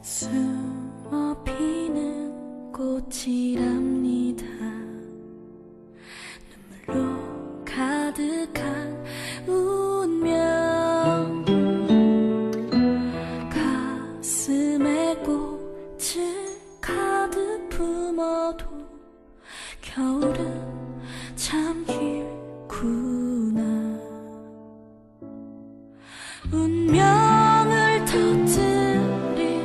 숨어 피는 꽃이랍니다. 눈물로 가득한 운명, 가슴에 꽃을 가득 품어도 겨울은 참 길구나. 운명을 터뜨릴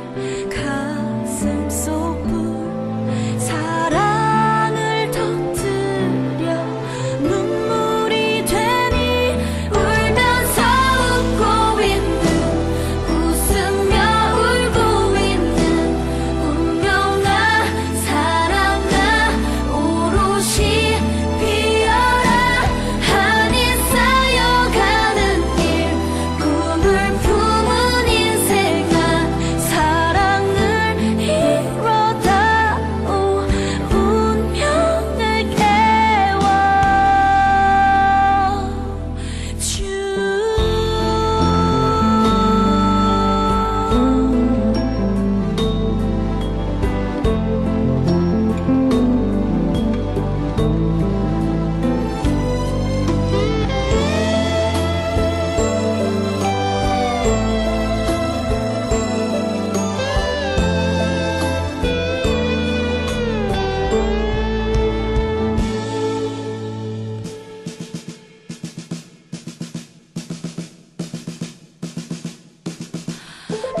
가슴 속 불, 사랑을 터뜨려 눈물이 되니 울면서 웃고 있는, 웃으며 울고 있는 운명아 사랑아 오롯이 피어라. 한이 쌓여가는 길, 꿈을 품은 인생아 사랑을 이뤄다오. 운명을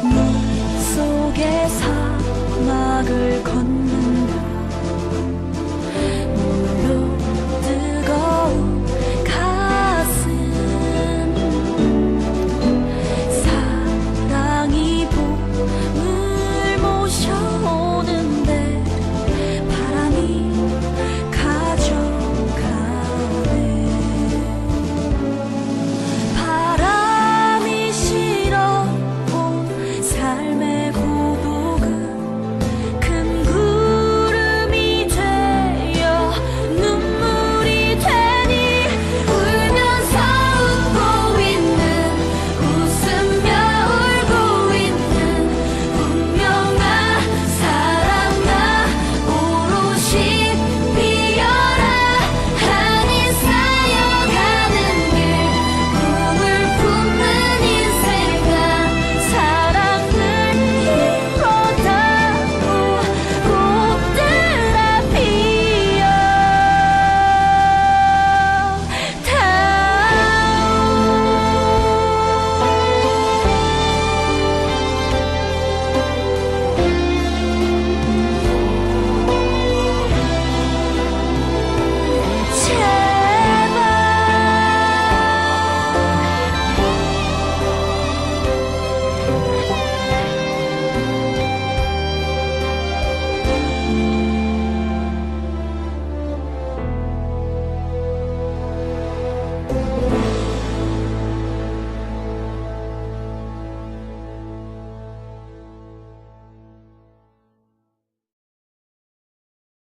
물속에 사막을 건너